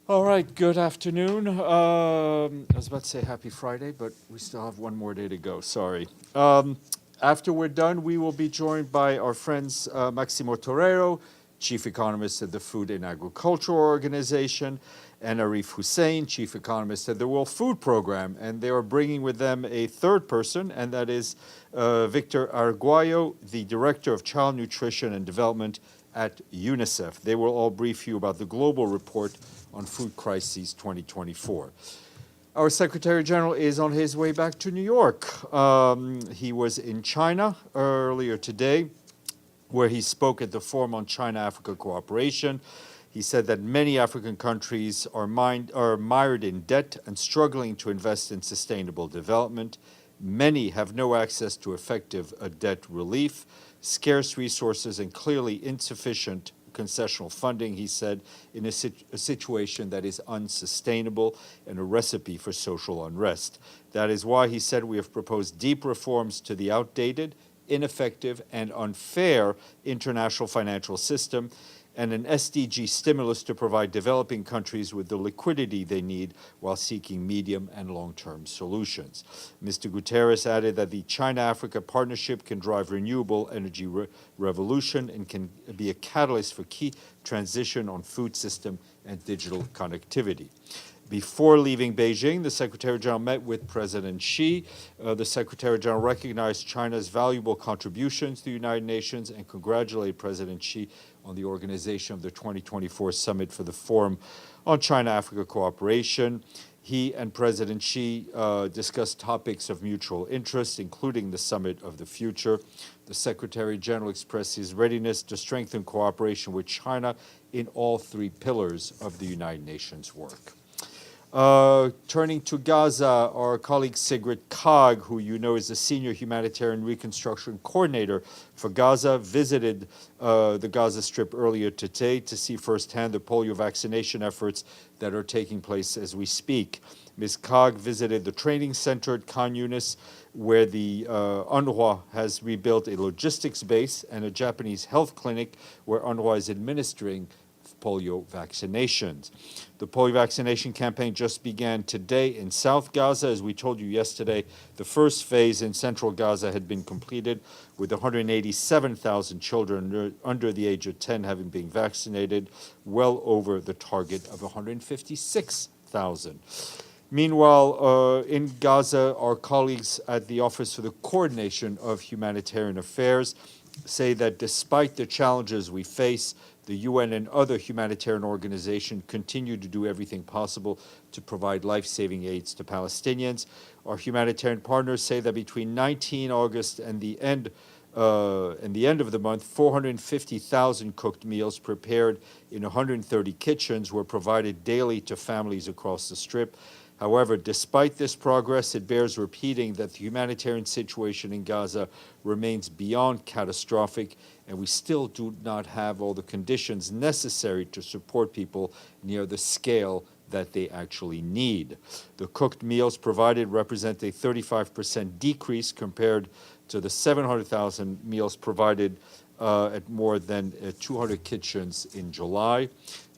All right, good afternoon. I was about to say happy Friday, but we still have one more day to go. Sorry. After we're done, we will be joined by our friends Maximo Torero, Chief Economist at the Food and Agricultural Organization, and Arif Hussein, Chief Economist at the World Food Program. And they are bringing with them a third person, and that is Victor Arguello, the Director of Child Nutrition and Development at UNICEF. They will all brief you about the global report on Food Crises 2024. Our Secretary General is on his way back to New York. He was in China earlier today, where he spoke at the Forum on China-Africa Cooperation. He said that many African countries are mired in debt and struggling to invest in sustainable development. Many have no access to effective debt relief, scarce resources, and clearly insufficient concessional funding, he said, in a situation that is unsustainable and a recipe for social unrest. That is why, he said, we have proposed deep reforms to the outdated, ineffective, and unfair international financial system, and an SDG stimulus to provide developing countries with the liquidity they need while seeking medium and long-term solutions. Mr. Guterres added that the China-Africa partnership can drive renewable energy revolution and can be a catalyst for key transition on food system and digital connectivity. Before leaving Beijing, the Secretary General met with President Xi. The Secretary General recognized China's valuable contributions to the United Nations and congratulated President Xi on the organization of the 2024 Summit for the Forum on China-Africa Cooperation. He and President Xi discussed topics of mutual interest, including the Summit of the Future. The Secretary General expressed his readiness to strengthen cooperation with China in all three pillars of the United Nations work. Turning to Gaza, our colleague Sigrid Kaag, who you know is the Senior Humanitarian Reconstruction Coordinator for Gaza, visited the Gaza Strip earlier today to see firsthand the polio vaccination efforts that are taking place as we speak. Ms. Kaag visited the training center at Khan Yunis, where the UNRWA has rebuilt a logistics base, and a Japanese health clinic where UNRWA is administering polio vaccinations. The polio vaccination campaign just began today in South Gaza. As we told you yesterday, the first phase in central Gaza had been completed, with 187,000 children under the age of 10 having been vaccinated, well over the target of 156,000. Meanwhile, in Gaza, our colleagues at the Office for the Coordination of Humanitarian Affairs say that despite the challenges we face, the UN and other humanitarian organizations continue to do everything possible to provide life-saving aids to Palestinians. Our humanitarian partners say that between 19 August and the end of the month, 450,000 cooked meals prepared in 130 kitchens were provided daily to families across the Strip. However, despite this progress, it bears repeating that the humanitarian situation in Gaza remains beyond catastrophic, and we still do not have all the conditions necessary to support people near the scale that they actually need. The cooked meals provided represent a 35% decrease compared to the 700,000 meals provided at more than 200 kitchens in July.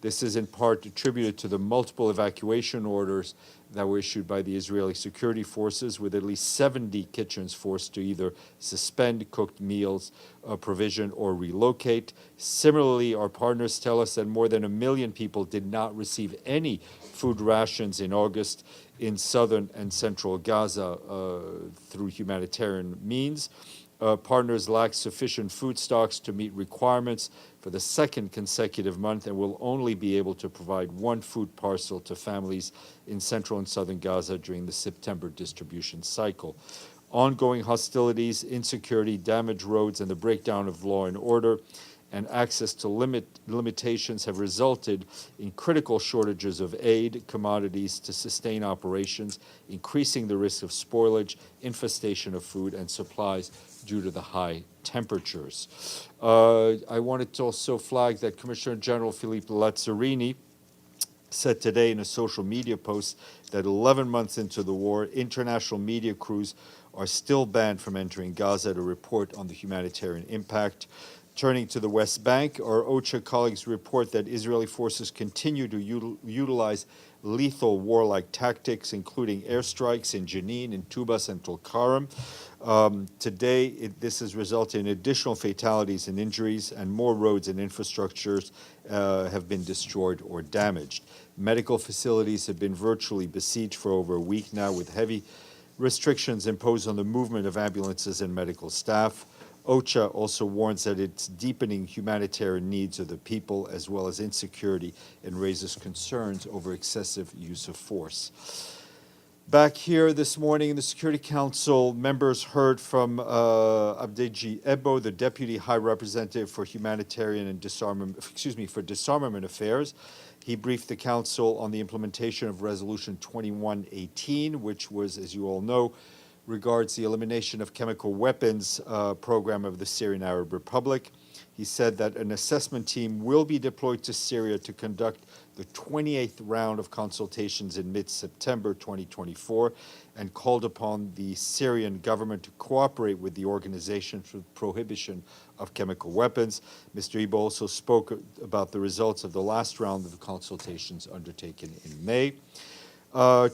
This is in part attributed to the multiple evacuation orders that were issued by the Israeli security forces, with at least 70 kitchens forced to either suspend cooked meals provision or relocate. Similarly, our partners tell us that more than 1 million people did not receive any food rations in August in southern and central Gaza through humanitarian means. Partners lack sufficient food stocks to meet requirements for the second consecutive month and will only be able to provide one food parcel to families in central and southern Gaza during the September distribution cycle. Ongoing hostilities, insecurity, damaged roads, and the breakdown of law and order and access to limitations have resulted in critical shortages of aid, commodities to sustain operations, increasing the risk of spoilage, infestation of food and supplies due to the high temperatures. I wanted to also flag that Commissioner General Philippe Lazzarini said today in a social media post that 11 months into the war, international media crews are still banned from entering Gaza to report on the humanitarian impact. Turning to the West Bank, our OCHA colleagues report that Israeli forces continue to utilize lethal warlike tactics, including airstrikes in Jenin, in Tubas, and Tulkarem. Today, this has resulted in additional fatalities and injuries, and more roads and infrastructures have been destroyed or damaged. Medical facilities have been virtually besieged for over a week now, with heavy restrictions imposed on the movement of ambulances and medical staff. OCHA also warns that it's deepening humanitarian needs of the people as well as insecurity, and raises concerns over excessive use of force. Back here this morning in the Security Council, members heard from Abdeji Ebo, the Deputy High Representative for Humanitarian and Disarmament Affairs. He briefed the Council on the implementation of Resolution 2118, which was, as you all know, regards the elimination of chemical weapons program of the Syrian Arab Republic. He said that an assessment team will be deployed to Syria to conduct the 28th round of consultations in mid-September 2024, and called upon the Syrian government to cooperate with the organization for the prohibition of chemical weapons. Mr. Ebo also spoke about the results of the last round of the consultations undertaken in May.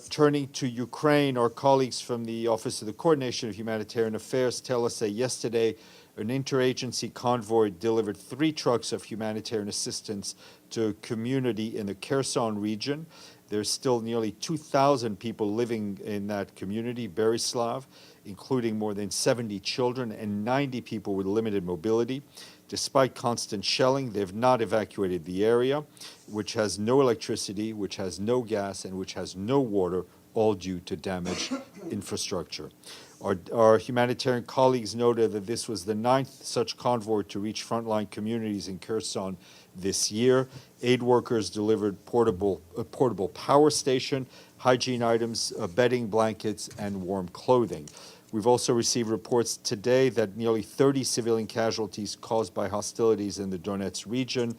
Turning to Ukraine, our colleagues from the Office of the Coordination of Humanitarian Affairs tell us that yesterday an interagency convoy delivered 3 trucks of humanitarian assistance to a community in the Kherson region. There's still nearly 2,000 people living in that community, Berislav, including more than 70 children and 90 people with limited mobility. Despite constant shelling, they've not evacuated the area, which has no electricity, which has no gas, and which has no water, all due to damaged infrastructure. Our humanitarian colleagues noted that this was the 9th such convoy to reach frontline communities in Kherson this year. Aid workers delivered a portable power station, hygiene items, bedding, blankets, and warm clothing. We've also received reports today that nearly 30 civilian casualties caused by hostilities in the Donetsk region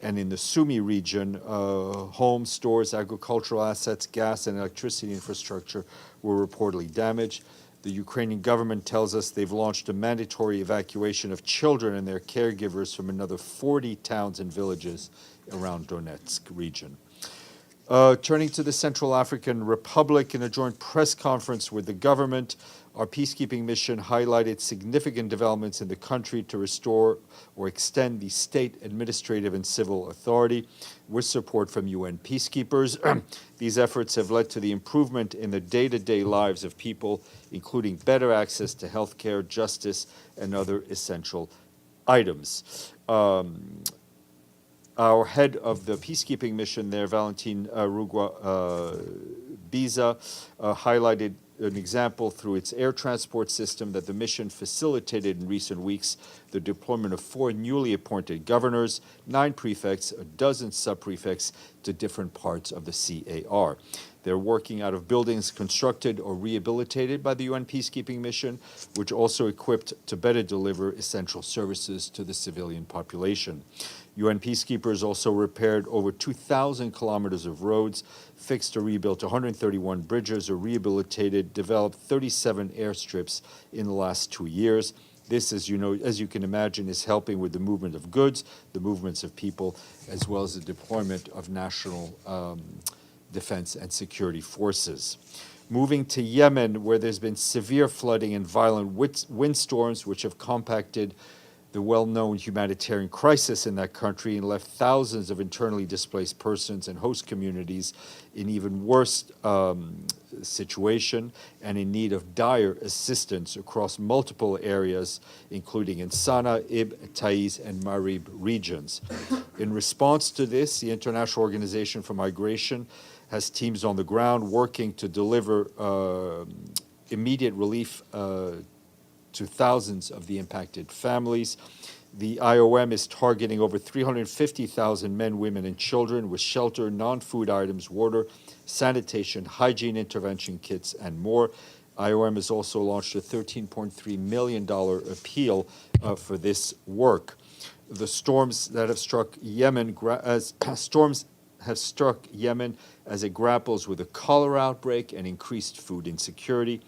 and in the Sumy region, homes, stores, agricultural assets, gas and electricity infrastructure were reportedly damaged. The Ukrainian government tells us they've launched a mandatory evacuation of children and their caregivers from another 40 towns and villages around Donetsk region. Turning to the Central African Republic, in a joint press conference with the government, our peacekeeping mission highlighted significant developments in the country to restore or extend the state administrative and civil authority with support from UN peacekeepers. These efforts have led to the improvement in the day-to-day lives of people, including better access to healthcare, justice, and other essential items. Our head of the peacekeeping mission there, Valentin Rugwa Biza, highlighted an example through its air transport system that the mission facilitated in recent weeks the deployment of 4 newly appointed governors, 9 prefects, a dozen sub-prefects to different parts of the CAR. They're working out of buildings constructed or rehabilitated by the UN peacekeeping mission, which also equipped to better deliver essential services to the civilian population. UN peacekeepers also repaired over 2,000 kilometers of roads, fixed or rebuilt 131 bridges, or rehabilitated, developed 37 airstrips in the last 2 years. This, as you can imagine, is helping with the movement of goods, the movements of people, as well as the deployment of national defense and security forces. Moving to Yemen, where there's been severe flooding and violent windstorms, which have compacted the well-known humanitarian crisis in that country and left thousands of internally displaced persons and host communities in even worse situation and in need of dire assistance across multiple areas, including in Sana'a, Ib, Taiz, and Marib regions. In response to this, the International Organization for Migration has teams on the ground working to deliver immediate relief to thousands of the impacted families. The IOM is targeting over 350,000 men, women, and children with shelter, non-food items, water, sanitation, hygiene intervention kits, and more. IOM has also launched a $13.3 million appeal for this work. The storms that have struck Yemen as it grapples with a cholera outbreak and increased food insecurity.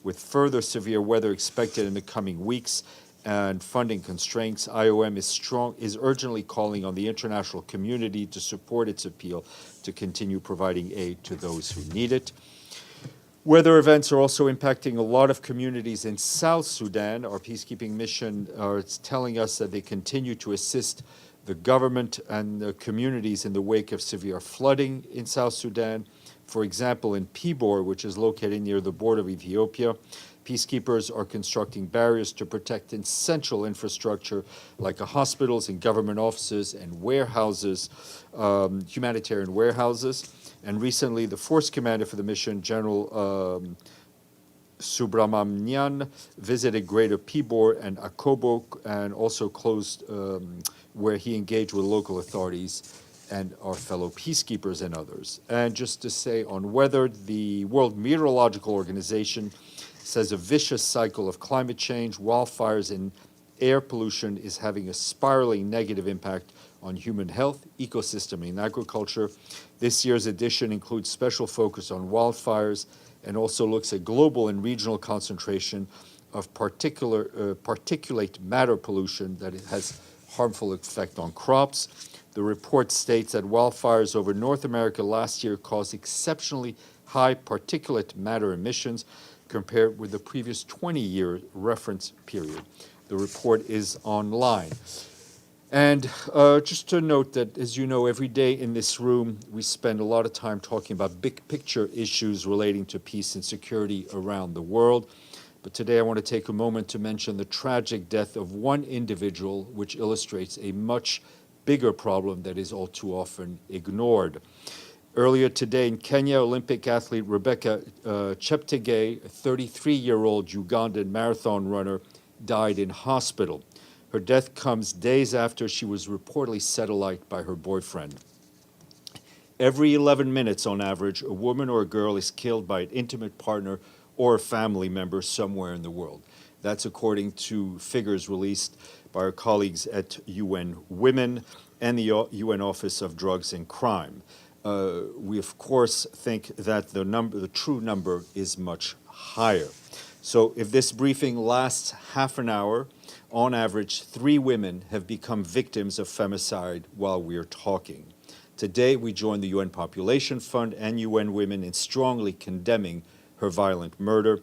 With further severe weather expected in the coming weeks and funding constraints, IOM is urgently calling on the international community to support its appeal to continue providing aid to those who need it. Weather events are also impacting a lot of communities in South Sudan. Our peacekeeping mission is telling us that they continue to assist the government and the communities in the wake of severe flooding in South Sudan. For example, in Pibor, which is located near the border of Ethiopia, peacekeepers are constructing barriers to protect essential infrastructure like hospitals and government offices and warehouses, humanitarian warehouses. And recently, the force commander for the mission, General Subramanian, visited Greater Pibor and Akobo and also closed where he engaged with local authorities and our fellow peacekeepers and others. And just to say on weather, the World Meteorological Organization says a vicious cycle of climate change, wildfires, and air pollution is having a spiraling negative impact on human health, ecosystem, and agriculture. This year's edition includes special focus on wildfires and also looks at global and regional concentration of particulate matter pollution that it has harmful effect on crops. The report states that wildfires over North America last year caused exceptionally high particulate matter emissions compared with the previous 20-year reference period. The report is online. And just to note that, as you know, every day in this room, we spend a lot of time talking about big picture issues relating to peace and security around the world. But today I want to take a moment to mention the tragic death of one individual, which illustrates a much bigger problem that is all too often ignored. Earlier today in Kenya, Olympic athlete Rebecca Cheptegei, a 33-year-old Ugandan marathon runner, died in hospital. Her death comes days after she was reportedly set alight by her boyfriend. Every 11 minutes on average, a woman or a girl is killed by an intimate partner or a family member somewhere in the world. That's according to figures released by our colleagues at UN Women and the UN Office of Drugs and Crime. We, of course, think that the true number is much higher. So if this briefing lasts half an hour, on average, 3 women have become victims of femicide while we are talking. Today, we join the UN Population Fund and UN Women in strongly condemning her violent murder.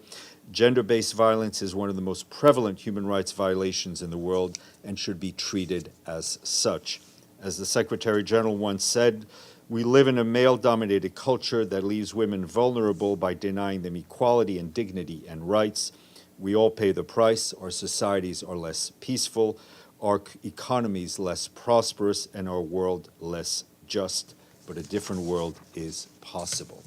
Gender-based violence is one of the most prevalent human rights violations in the world and should be treated as such. As the Secretary General once said, we live in a male-dominated culture that leaves women vulnerable by denying them equality and dignity and rights. We all pay the price. Our societies are less peaceful, our economies less prosperous, and our world less just. But a different world is possible.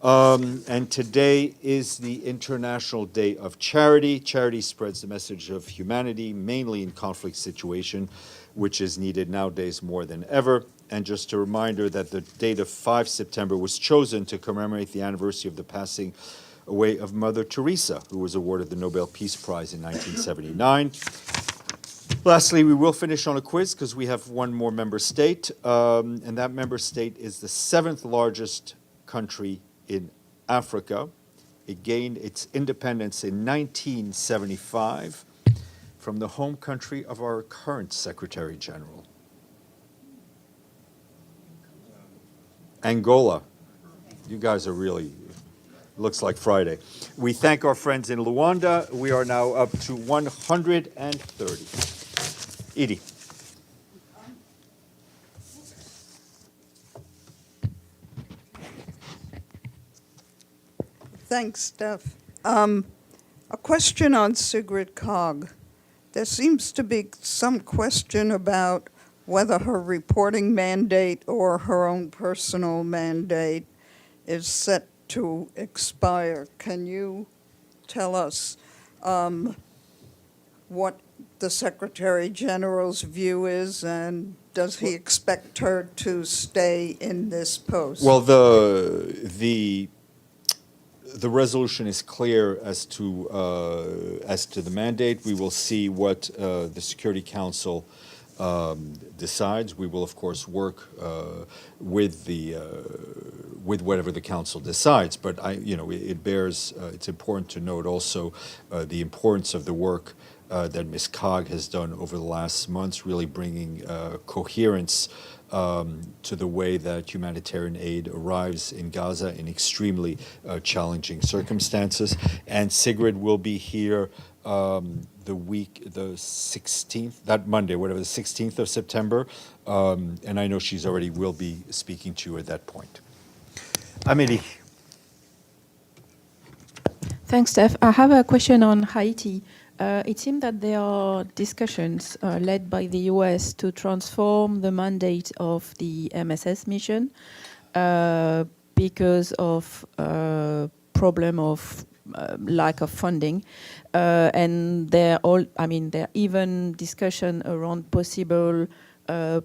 And today is the International Day of Charity. Charity spreads the message of humanity, mainly in conflict situation, which is needed nowadays more than ever. And just a reminder that the date of 5 September was chosen to commemorate the anniversary of the passing away of Mother Teresa, who was awarded the Nobel Peace Prize in 1979. Lastly, we will finish on a quiz because we have one more member state, and that member state is the 7th largest country in Africa. It gained its independence in 1975 from the home country of our current Secretary General. Angola. You guys are really, looks like Friday. We thank our friends in Luanda. We are now up to 130. Edie. Thanks, Steph. A question on Sigrid Kaag. There seems to be some question about whether her reporting mandate or her own personal mandate is set to expire. Can you tell us what the Secretary General's view is, and does he expect her to stay in this post? Well, the resolution is clear as to the mandate. We will see what the Security Council decides. We will, of course, work with whatever the Council decides. But it bears. It's important to note also the importance of the work that Ms. Cog has done over the last months, really bringing coherence to the way that humanitarian aid arrives in Gaza in extremely challenging circumstances. And Sigrid will be here the 16th, that Monday, whatever, the 16th of September. And I know she's already will be speaking to you at that point. Amélie. Thanks, Steph. I have a question on Haiti. It seems that there are discussions led by the US to transform the mandate of the MSS Mission because of problem of lack of funding. And there are even discussion around possible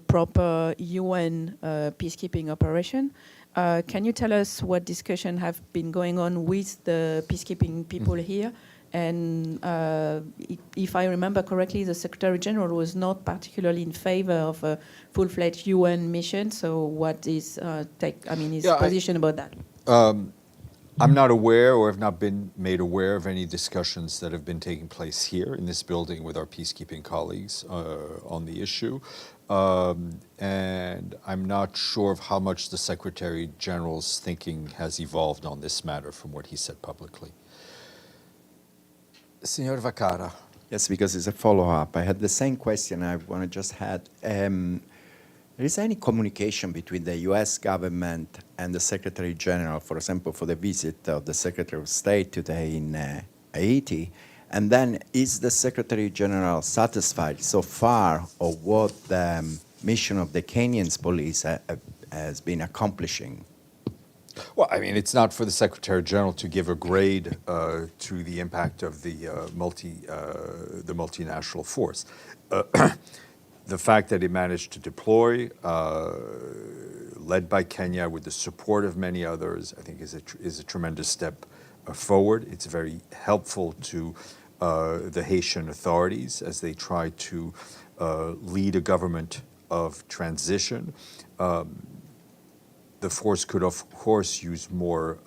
proper UN peacekeeping operation. Can you tell us what discussion have been going on with the peacekeeping people here? And if I remember correctly, the Secretary General was not particularly in favor of a full-fledged UN mission. So what is his position about that? I'm not aware or have not been made aware of any discussions that have been taking place here in this building with our peacekeeping colleagues on the issue. And I'm not sure of how much the Secretary General's thinking has evolved on this matter from what he said publicly. Signor Vacara. Yes, because it's a follow-up. I had the same question I want to just add. Is there any communication between the U.S. government and the Secretary General, for example, for the visit of the Secretary of State today in Haiti? And then is the Secretary General satisfied so far of what the mission of the Kenyan police has been accomplishing? Well, I mean, it's not for the Secretary General to give a grade to the impact of the multinational force. The fact that it managed to deploy, led by Kenya with the support of many others, I think is a tremendous step forward. It's very helpful to the Haitian authorities as they try to lead a government of transition. The force could, of course, use more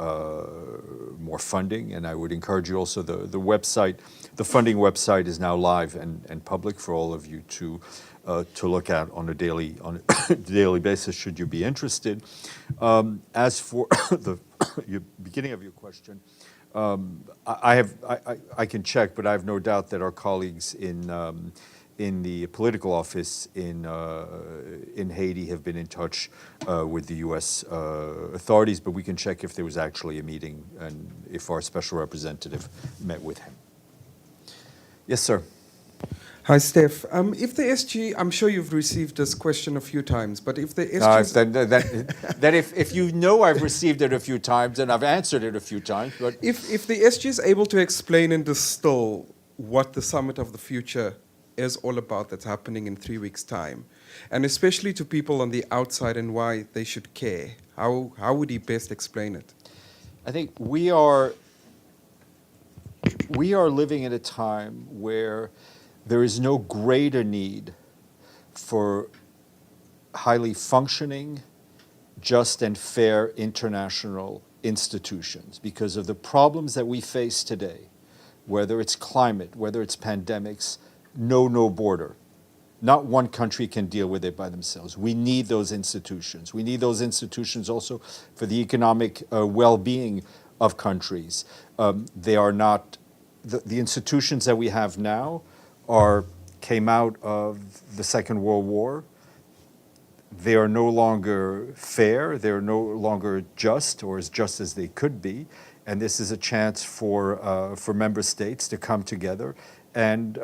funding, and I would encourage you also, the website, the funding website is now live and public for all of you to look at on a daily basis, should you be interested. As for the beginning of your question, I can check, but I have no doubt that our colleagues in the political office in Haiti have been in touch with the U.S. Authorities, but we can check if there was actually a meeting and if our special representative met with him. Yes, sir. Hi, Steph. If the SG, I'm sure you've received this question a few times, but if the SG... if you know I've received it a few times and I've answered it a few times, but... If the SG is able to explain and distill what the Summit of the Future is all about that's happening in 3 weeks' time, and especially to people on the outside and why they should care, how would he best explain it? I think we are living in a time where there is no greater need for highly functioning, just and fair international institutions because of the problems that we face today, whether it's climate, whether it's pandemics, no border. Not one country can deal with it by themselves. We need those institutions. We need those institutions also for the economic well-being of countries. They are not, the institutions that we have now came out of the Second World War. They are no longer fair. They're no longer just or as just as they could be. And this is a chance for member states to come together and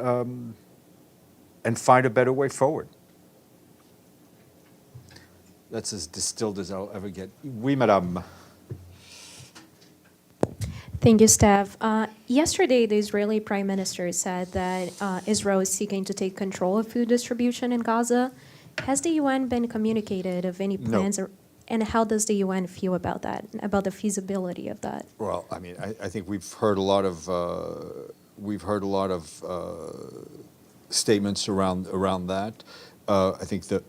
find a better way forward. That's as distilled as I'll ever get. Oui, madame. Thank you, Steph. Yesterday, the Israeli Prime Minister said that Israel is seeking to take control of food distribution in Gaza. Has the UN been communicated of any plans, No. And how does the UN feel about that, about the feasibility of that? Well, I mean, I think we've heard a lot of statements around that. I think that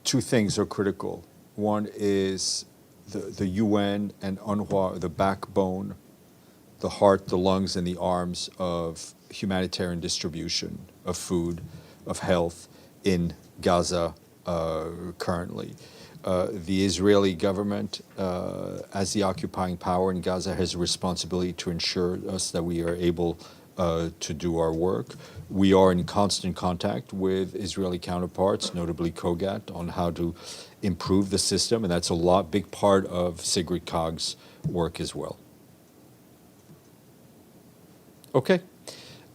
two things are critical. One is the UN and UNRWA are the backbone the heart, the lungs, and the arms of humanitarian distribution of food, of health in Gaza currently. The Israeli government, as the occupying power in Gaza, has a responsibility to ensure us that we are able to do our work. We are in constant contact with Israeli counterparts, notably COGAT, on how to improve the system, and that's a big part of Sigrid Kaag's work as well. Okay.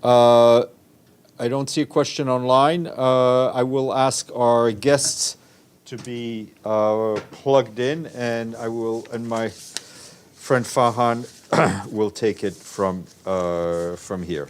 I don't see a question online. I will ask our guests to be plugged in, and my friend Fahan will take it from here.